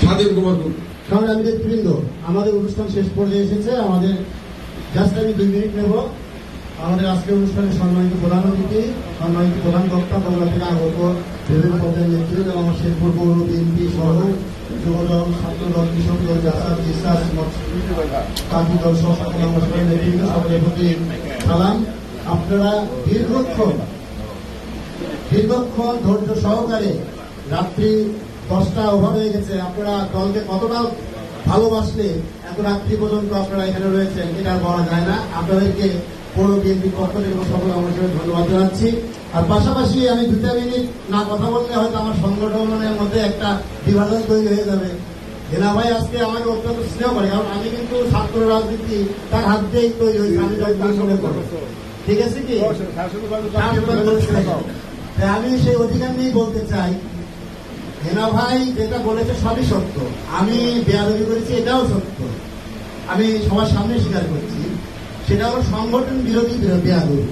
স্বাধীন কুমার গুপ্ত। সংগ্রামীবৃন্দ, আমাদের অনুষ্ঠান শেষ পর্যায়ে এসেছে। আমাদের জাস্ট আমি 2 মিনিট নেব। আমাদের আজকের অনুষ্ঠানে সম্মানিত প্রধান অতিথি, সম্মানিত প্রধান বক্তা, বগুড়া থেকে আগত বিভিন্ন পর্যায়ের নেতৃত্ব এবং শেরপুর পৌর বিএনপি সহ যুবদল, ছাত্রদল, কৃষক দল, জাসাদ, বিশ্বাস, কান্তি দল সহ সকল অনুষ্ঠানের নেতৃত্ব, সকলের প্রতি সালাম। আপনারা দীর্ঘক্ষণ ধৈর্য সহকারে, রাত্রি 10টা ওভার হয়ে গেছে, আপনারা দলকে কতটা ভালোবাসলে এত রাত্রি পর্যন্ত আপনারা এখানে রয়েছেন এটা বলা যায় না। আপনাদেরকে পৌর বিএনপির পক্ষ থেকে সকল অনুষ্ঠানে ধন্যবাদ জানাচ্ছি। আর পাশাপাশি আমি 2 মিনিট না কথা বললে হয়তো আমার সংগঠনের মধ্যে একটা বিভাজন তৈরি হয়ে যাবে। হেনা ভাই আজকে আমাকে অত্যন্ত স্নেহ করে, কারণ আমি কিন্তু ছাত্র রাজনীতি তার হাত দিয়েই তৈরি হয়েছে, আমি মনে করি। ঠিক আছে কি? আমি সেই অধিকার নিয়েই বলতে চাই, হেনা ভাই যেটা বলেছে সবই সত্য। আমি বেয়াদবি করেছি এটাও সত্য, আমি সবার সামনে স্বীকার করছি। সেটা হলো সংগঠন বিরোধী বেয়াদবি।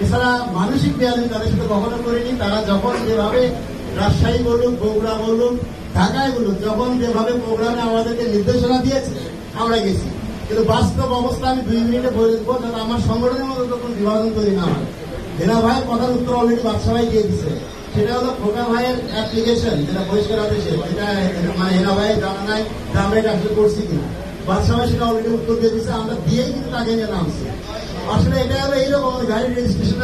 এছাড়া মানসিক বেয়াদবি তাদের সাথে কখনো করিনি। তারা যখন যেভাবে রাজশাহী বলুক, বগুড়া বলুক, ঢাকায় বলুক, যখন যেভাবে প্রোগ্রামে আমাদেরকে নির্দেশনা দিয়েছে আমরা গেছি। কিন্তু বাস্তব অবস্থা আমি 2 মিনিটে বলবো, যাতে আমার সংগঠনের মধ্যে তখন বিভাজন তৈরি না হয়। হেনা ভাইয়ের কথার উত্তর অলরেডি বাদশা ভাই দিয়ে দিচ্ছে। সেটা হলো খোকা ভাইয়ের অ্যাপ্লিকেশন, যেটা বহিষ্কার আদেশে, এটা মানে হেনা ভাইয়ের জানা নাই যে আমরা এটা আসলে করছি কিনা। বাদশা ভাই সেটা অলরেডি উত্তর দিয়ে দিচ্ছে, আমরা দিয়েই কিন্তু তাকে নিয়ে নামছি। আসলে এটা হলো এইরকম, গাড়ির রেজিস্ট্রেশন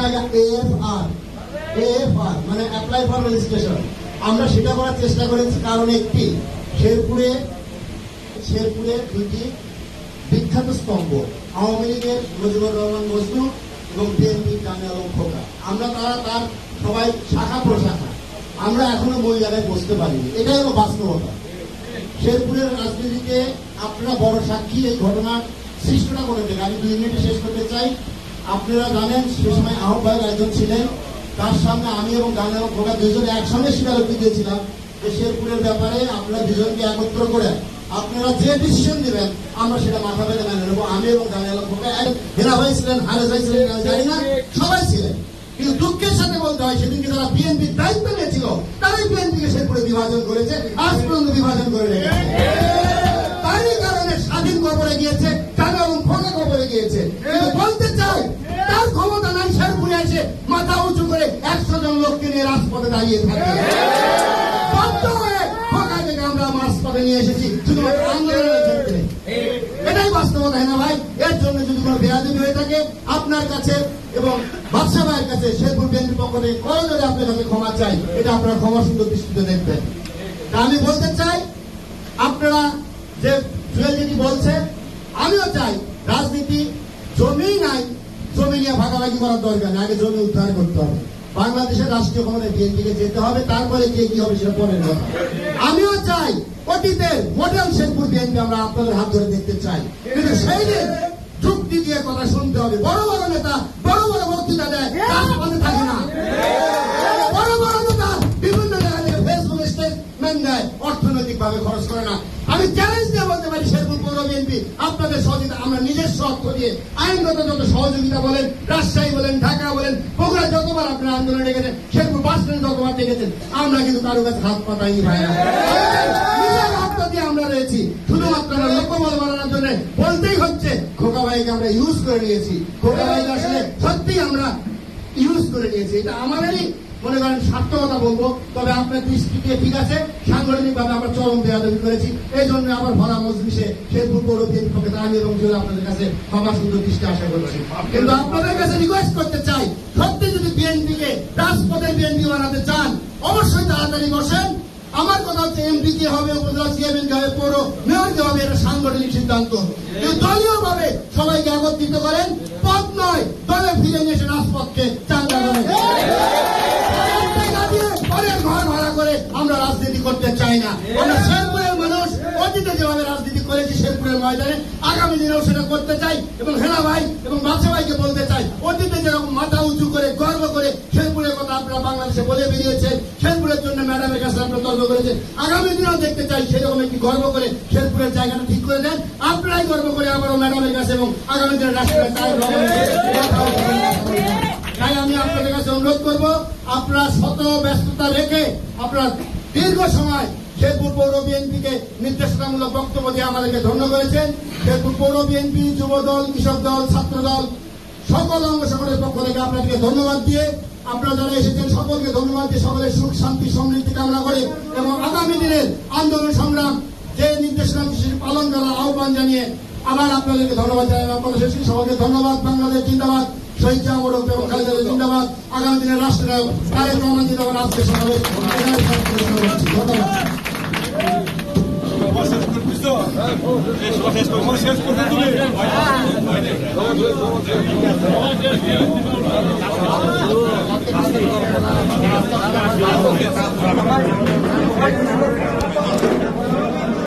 AFR মানে অ্যাপ্লাই ফর রেজিস্ট্রেশন। আমরা সেটা করার চেষ্টা করেছি, কারণ একটি শেরপুরে 2টি বিখ্যাত স্তম্ভ, আওয়ামী লীগের মুজিবুর রহমান মজনু এবং বিএনপি কানে আলম খোকা। আমরা তার সবাই শাখা প্রশাখা, আমরা এখনো ওই জায়গায় বসতে পারিনি। এটাই হলো বাস্তবতা। শেরপুরের রাজনীতিতে আপনারা বড় সাক্ষী এই ঘটনার সৃষ্টিটা করে দেন। আমি 2 মিনিটে শেষ করতে চাই। আপনারা জানেন সে সময় আহ্বায়ক একজন ছিলেন, তার সামনে আমি এবং গানে এবং খোকা 2জনে একসঙ্গে স্বীকারোক্তি দিয়েছিলাম যে শেরপুরের ব্যাপারে আপনারা 2জনকে একত্র করে আপনারা যে ডিসিশন দিবেন আমরা সেটা মাথা পেতে মেনে নেবো। আমি এবং গানে এবং খোকা, হেনা ভাই ছিলেন, হারেস ভাই ছিলেন, জানি না, সবাই ছিলেন। কিন্তু দুঃখের সাথে বলতে হয়, সেদিনকে যারা বিএনপির দায়িত্ব নিয়েছিল তারাই বিএনপিকে শেরপুরে বিভাজন করেছে, আজ পর্যন্ত বিভাজন করে রেখেছে। তারই কারণে স্বাধীন কবরে গিয়েছে, গানে এবং খোকা কবরে গিয়েছে। বলতে চাই, তার ক্ষমতা নাই শেরপুরে এসে মাথা উঁচু করে 100 জন লোককে নিয়ে রাজপথে দাঁড়িয়ে থাকে। বাধ্য হয়ে খোকা থেকে আমরা রাজপথে নিয়ে এসেছি শুধুমাত্র আন্দোলনের ক্ষেত্রে। এটাই বাস্তবতা। হেনা ভাই, এর জন্য যদি কোনো বেয়াদবি হয়ে থাকে আপনার কাছে এবং বাদশা ভাইয়ের কাছে শেরপুর বিএনপির পক্ষ থেকে করজোরে আপনার কাছে ক্ষমা চাই। এটা আপনারা ক্ষমা সুন্দর দৃষ্টিতে দেখবেন। আমি বলতে চাই, আপনারা যে জুয়েল দিদি বলছে, আমিও চাই রাজনীতি জমি নাই, জমি নিয়ে ভাগাভাগি করার দরকার নেই, আগে জমি উদ্ধার করতে হবে। বাংলাদেশের রাষ্ট্রীয় ক্ষমতায় বিএনপিকে যেতে হবে, তারপরে কে কি হবে সেটা পরের কথা। আমিও চাই অতীতের মডেল শেরপুর বিএনপি আমরা আপনাদের হাত ধরে দেখতে চাই, কিন্তু সেই দিন যুক্তি দিয়ে কথা শুনতে হবে। বড় বড় নেতা বড় বড় বক্তৃতা দেয়, রাজপথে থাকে না। বড় বড় নেতা বিভিন্ন জায়গা থেকে ফেসবুক স্টেটমেন্ট দেয়, অর্থনৈতিক ভাবে খরচ করে না। আমি চ্যালেঞ্জ দিয়ে বলতে পারি, শেরপুর পৌর বিএনপি আপনাদের সহযোগিতা, আমরা নিজস্ব অর্থ দিয়ে আইনগত যত সহযোগিতা বলেন, রাজশাহী বলেন, ঢাকা বলেন, বগুড়া যতবার আপনারা আন্দোলনে ডেকেছেন, শেরপুর বাস স্ট্যান্ডে যতবার ডেকেছেন, আমরা কিন্তু কারো কাছে হাত পাতাই ভাইরা, নিজের অর্থ দিয়ে আমরা রয়েছি। শুধুমাত্র আমরা লোকবল বাড়ানোর জন্য বলতেই হচ্ছে, খোকা ভাইকে আমরা ইউজ করে নিয়েছি। খোকা ভাইকে আসলে সত্যি আমরা ইউজ করে নিয়েছি। এটা আমাদেরই মনে করেন সার্থকতা বলবো। তবে আপনার দৃষ্টিতে ঠিক আছে, সাংগঠনিক ভাবে আমরা চরম বেয়াদবি করেছি। এই জন্য আবার ভরা মজলিসে শেরপুর পৌর বিএনপির পক্ষে আমি এবং জুয়েল আপনাদের কাছে ক্ষমা সুন্দর দৃষ্টি আশা করছি। কিন্তু আপনাদের কাছে রিকোয়েস্ট করতে চাই, সত্যি যদি বিএনপিকে রাজপথে বিএনপি বানাতে চান, অবশ্যই তাড়াতাড়ি বসেন। আমার কথা হচ্ছে, এমপি কে হবে, উপজেলা চেয়ারম্যান কে হবে, পৌর মেয়র কে হবে, এটা সাংগঠনিক সিদ্ধান্ত। কিন্তু দলীয় ভাবে সবাইকে একত্রিত করেন, পদ নয়, দলে ফিরে নিয়ে এসে রাজপথকে চাঙ্গা করেন। ঘর ভাড়া করে আমরা রাজনীতি করতে চাই না। আমরা শেরপুরের মানুষ অতীতে যেভাবে রাজনীতি করেছি শেরপুরের ময়দানে, আগামী দিনেও সেটা করতে চাই। এবং হেনা ভাই এবং বাদশা ভাইকে বলতে চাই, অতীতে যেরকম মাথা উঁচু করে গর্ব করে শেরপুরের কথা আপনারা বাংলাদেশে বলে বেরিয়েছেন, শেরপুরের জন্য ম্যাডামের কাছে আপনারা তর্ক করেছেন, আগামী দিনেও দেখতে চাই সেরকম একটি গর্ব করে শেরপুরের জায়গাটা ঠিক করে দেন। আপনারাই গর্ব করে আবারও ম্যাডামের কাছে এবং আগামী দিনের রাষ্ট্রপতি তাই আমি আপনাদের কাছে অনুরোধ করবো, আপনারা শত ব্যস্ততা রেখে আপনারা দীর্ঘ সময় শেরপুর পৌর বিএনপিকে নির্দেশনামূলক বক্তব্য দিয়ে আমাদেরকে ধন্য করেছেন। শেরপুর পৌর বিএনপি, যুব দল, কৃষক দল, ছাত্র দল সকল অঙ্গ সংগঠনের পক্ষ থেকে আপনাদেরকে ধন্যবাদ দিয়ে, আপনারা যারা এসেছেন সকলকে ধন্যবাদ দিয়ে সকলের সুখ শান্তি সমৃদ্ধি কামনা করে এবং আগামী দিনের আন্দোলন সংগ্রাম যে নির্দেশনা পালন করার আহ্বান জানিয়ে আবার আপনাদেরকে ধন্যবাদ জানাই। আপনাদের শেষে সকলকে ধন্যবাদ। বাংলাদেশ জিন্দাবাদ, শহীদ জামর এবং খালেদা জিন্দাবাদ, আগামী দিনের রাষ্ট্রনায়ক তারেক রহমান জিন্দাবাদ। আজকে সমাবেশ ধন্যবাদ। শেষ